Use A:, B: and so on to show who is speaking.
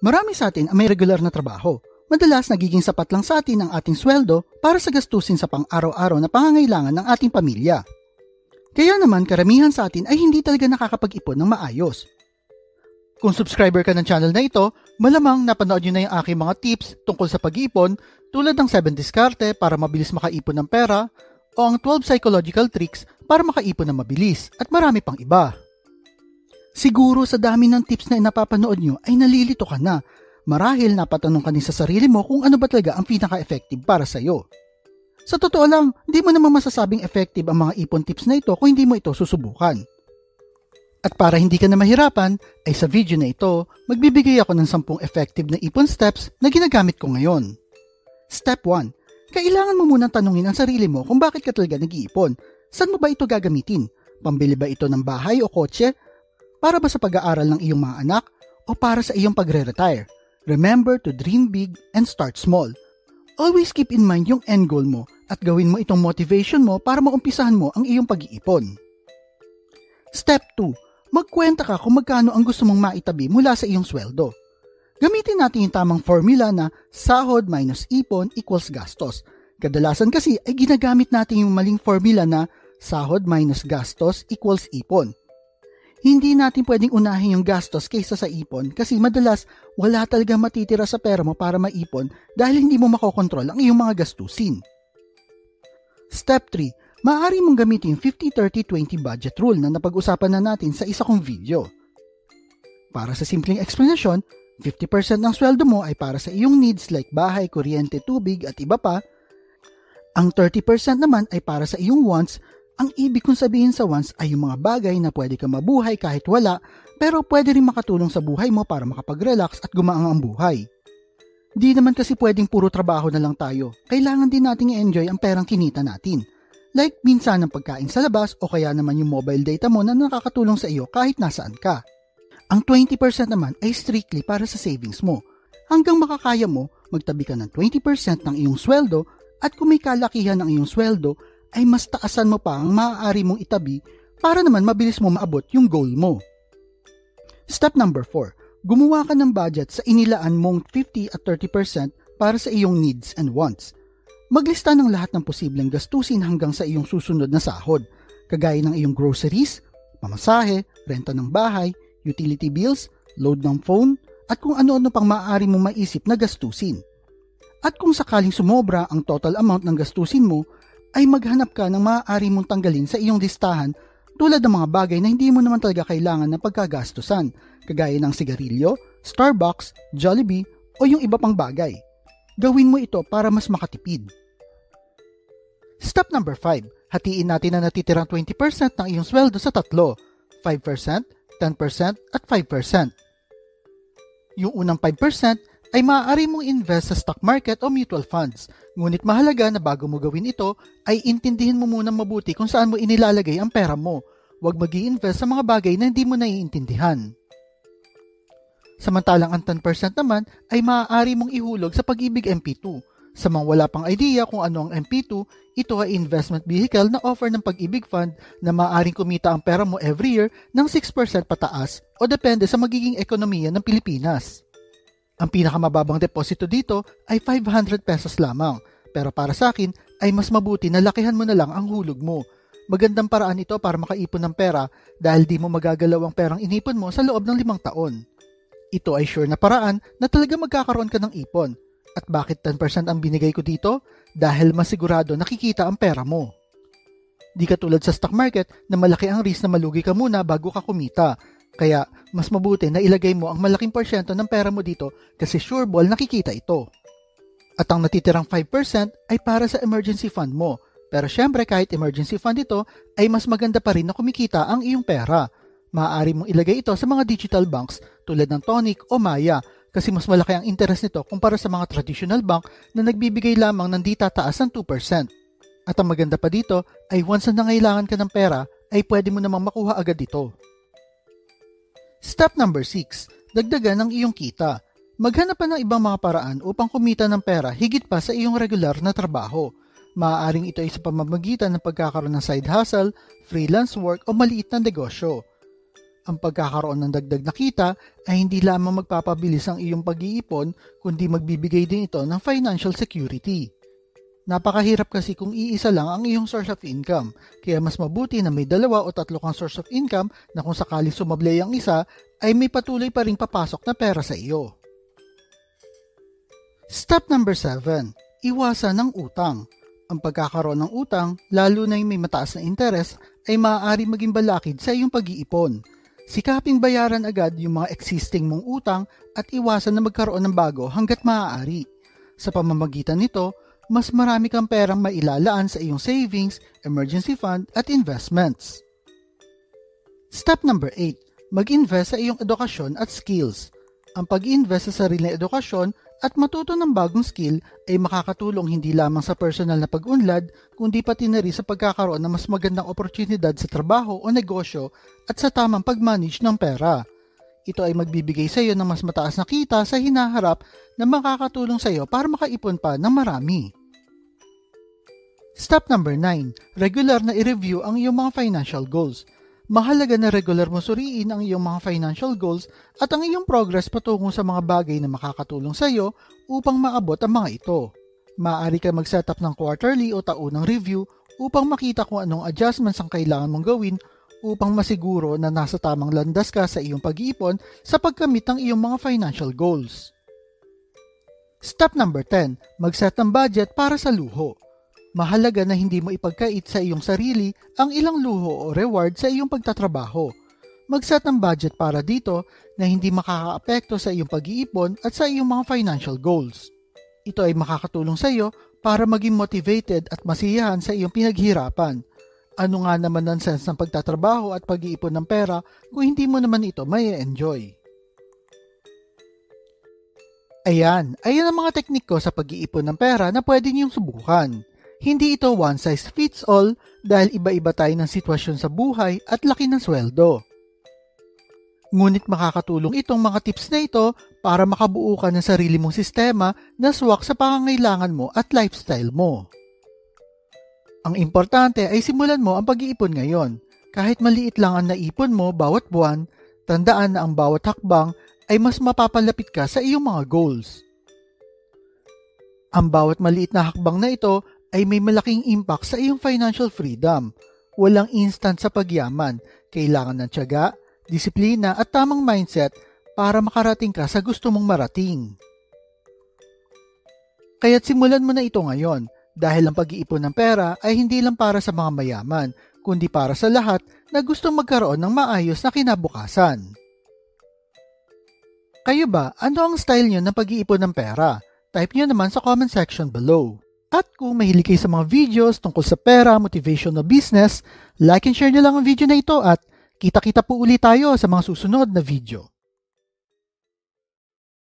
A: Marami sa atin ang may regular na trabaho. Madalas nagiging sapat lang sa atin ang ating sweldo para sa gastusin sa pang-araw-araw na pangangailangan ng ating pamilya. Kaya naman karamihan sa atin ay hindi talaga nakakapag-ipon ng maayos. Kung subscriber ka ng channel na ito, malamang napanood nyo na yung aking mga tips tungkol sa pag-iipon tulad ng 7 diskarte para mabilis makaipon ng pera o ang 12 psychological tricks para makaipon ng mabilis at marami pang iba. Siguro sa dami ng tips na napapanood nyo ay nalilito ka na. Marahil napatanong ka din sa sarili mo kung ano ba talaga ang pinaka-effective para sa'yo. Sa totoo lang, hindi mo naman masasabing effective ang mga ipon tips na ito kung hindi mo ito susubukan. At para hindi ka na mahirapan, ay sa video na ito, magbibigay ako ng 10 effective na ipon steps na ginagamit ko ngayon. Step 1. Kailangan mo munang tanungin ang sarili mo kung bakit ka talaga nag-iipon. Saan mo ba ito gagamitin? Pambili ba ito ng bahay o kotse? Para ba sa pag-aaral ng iyong mga anak o para sa iyong pagre-retire? Remember to dream big and start small. Always keep in mind yung end goal mo at gawin mo itong motivation mo para maumpisahan mo ang iyong pag-iipon. Step 2. Magkwenta ka kung magkano ang gusto mong maitabi mula sa iyong sweldo. Gamitin natin yung tamang formula na sahod minus ipon equals gastos. Kadalasan kasi ay ginagamit natin yung maling formula na sahod minus gastos equals ipon. Hindi natin pwedeng unahin yung gastos kaysa sa ipon kasi madalas wala talagang matitira sa pera mo para maipon dahil hindi mo makokontrol ang iyong mga gastusin. Step 3. Maaari mong gamitin yung 50-30-20 budget rule na napag-usapan na natin sa isa kong video. Para sa simpleng explanation, 50% ng sweldo mo ay para sa iyong needs like bahay, kuryente, tubig at iba pa. Ang 30% naman ay para sa iyong wants. Ang ibig kong sabihin sa wants ay yung mga bagay na pwede ka mabuhay kahit wala pero pwede rin makatulong sa buhay mo para makapag-relax at gumaang ang buhay. Di naman kasi pwedeng puro trabaho na lang tayo. Kailangan din nating i-enjoy ang perang kinita natin. Like minsan ang pagkain sa labas o kaya naman yung mobile data mo na nakakatulong sa iyo kahit nasaan ka. Ang 20% naman ay strictly para sa savings mo. Hanggang makakaya mo, magtabi ka ng 20% ng iyong sweldo at kung may kalakihan ng iyong sweldo, ay mas taasan mo pa ang maaari mong itabi para naman mabilis mo maabot yung goal mo. Step number 4. Gumawa ka ng budget sa inilaan mong 50 at 30% para sa iyong needs and wants. Maglista ng lahat ng posibleng gastusin hanggang sa iyong susunod na sahod, kagaya ng iyong groceries, pamasahe, renta ng bahay, utility bills, load ng phone, at kung ano-ano pang maaari mong maisip na gastusin. At kung sakaling sumobra ang total amount ng gastusin mo, ay maghanap ka ng maaari mong tanggalin sa iyong listahan tulad ng mga bagay na hindi mo naman talaga kailangan na pagkagastusan, kagaya ng sigarilyo, Starbucks, Jollibee o yung iba pang bagay. Gawin mo ito para mas makatipid. Step number 5. Hatiin natin na natitirang 20% ng iyong sweldo sa tatlo, 5%, 10% at 5%. Yung unang 5% ay maaari mong invest sa stock market o mutual funds. Ngunit mahalaga na bago mo gawin ito, ay intindihin mo muna mabuti kung saan mo inilalagay ang pera mo. Huwag mag-i-invest sa mga bagay na hindi mo naiintindihan. Samantalang ang 10% naman ay maaari mong ihulog sa Pag-ibig MP2. Sa mga wala pang idea kung ano ang MP2, ito ay investment vehicle na offer ng Pag-ibig Fund na maaaring kumita ang pera mo every year ng 6% pataas o depende sa magiging ekonomiya ng Pilipinas. Ang pinakamababang deposito dito ay 500 pesos lamang, pero para sa akin ay mas mabuti na lakihan mo na lang ang hulog mo. Magandang paraan ito para makaipon ng pera dahil di mo magagalaw ang perang inipon mo sa loob ng 5 taon. Ito ay sure na paraan na talaga magkakaroon ka ng ipon. At bakit 10% ang binigay ko dito? Dahil masigurado nakikita ang pera mo. Di katulad sa stock market na malaki ang risk na malugi ka muna bago ka kumita. Kaya, mas mabuti na ilagay mo ang malaking porsyento ng pera mo dito kasi sure ball nakikita ito. At ang natitirang 5% ay para sa emergency fund mo. Pero syempre kahit emergency fund ito, ay mas maganda pa rin na kumikita ang iyong pera. Maaari mong ilagay ito sa mga digital banks tulad ng Tonic o Maya kasi mas malaki ang interest nito kumpara sa mga traditional bank na nagbibigay lamang ng di tataas ng 2%. At ang maganda pa dito ay once na nangailangan ka ng pera, ay pwede mo namang makuha agad ito. Step number 6. Dagdagan ang iyong kita. Maghanap pa ng ibang mga paraan upang kumita ng pera higit pa sa iyong regular na trabaho. Maaaring ito ay sa pamamagitan ng pagkakaroon ng side hustle, freelance work o maliit na negosyo. Ang pagkakaroon ng dagdag na kita ay hindi lamang magpapabilis ang iyong pag-iipon, kundi magbibigay din ito ng financial security. Napakahirap kasi kung iisa lang ang iyong source of income, kaya mas mabuti na may 2 o 3 kang source of income na kung sakali sumablay ang isa, ay may patuloy pa ring papasok na pera sa iyo. Step number 7. Iwasan ng utang. Ang pagkakaroon ng utang, lalo na yung may mataas na interes, ay maaari maging balakid sa iyong pag-iipon. Sikaping bayaran agad yung mga existing mong utang at iwasan na magkaroon ng bago hanggat maaari. Sa pamamagitan nito, mas marami kang perang mailalaan sa iyong savings, emergency fund at investments. Step number 8. Mag-invest sa iyong edukasyon at skills. Ang pag-invest sa sarili na edukasyon at matuto ng bagong skill ay makakatulong hindi lamang sa personal na pag-unlad, kundi pati na rin sa pagkakaroon ng mas magandang oportunidad sa trabaho o negosyo at sa tamang pag-manage ng pera. Ito ay magbibigay sa iyo ng mas mataas na kita sa hinaharap na makakatulong sa iyo para makaipon pa ng marami. Step number 9. Regular na i-review ang iyong mga financial goals. Mahalaga na regular mo suriin ang iyong mga financial goals at ang iyong progress patungo sa mga bagay na makakatulong sa iyo upang maabot ang mga ito. Maaari ka mag-set up ng quarterly o taunang review upang makita kung anong adjustments ang kailangan mong gawin upang masiguro na nasa tamang landas ka sa iyong pag-iipon sa pagkamit ng iyong mga financial goals. Step number 10. Mag-set ng budget para sa luho. Mahalaga na hindi mo ipagkait sa iyong sarili ang ilang luho o reward sa iyong pagtatrabaho. Mag-set ng budget para dito na hindi makakaapekto sa iyong pag-iipon at sa iyong mga financial goals. Ito ay makakatulong sa iyo para maging motivated at masiyahan sa iyong pinaghirapan. Ano nga naman ang sense ng pagtatrabaho at pag-iipon ng pera kung hindi mo naman ito may enjoy? Ayan ang mga teknik ko sa pag-iipon ng pera na pwede niyong subukan. Hindi ito one size fits all dahil iba-iba tayo ng sitwasyon sa buhay at laki ng sweldo. Ngunit makakatulong itong mga tips na ito para makabuo ka ng sarili mong sistema na swak sa pangangailangan mo at lifestyle mo. Ang importante ay simulan mo ang pag-iipon ngayon. Kahit maliit lang ang naipon mo bawat buwan, tandaan na ang bawat hakbang ay mas mapapalapit ka sa iyong mga goals. Ang bawat maliit na hakbang na ito ay may malaking impact sa iyong financial freedom. Walang instant sa pagyaman. Kailangan ng tiyaga, disiplina at tamang mindset para makarating ka sa gusto mong marating. Kaya't simulan mo na ito ngayon dahil ang pag-iipon ng pera ay hindi lang para sa mga mayaman, kundi para sa lahat na gustong magkaroon ng maayos na kinabukasan. Kayo ba, ano ang style nyo ng pag-iipon ng pera? Type nyo naman sa comment section below. At kung mahilig kayo sa mga videos tungkol sa pera, motivation na business, like and share nyo lang ang video na ito at kita-kita po ulit tayo sa mga susunod na video.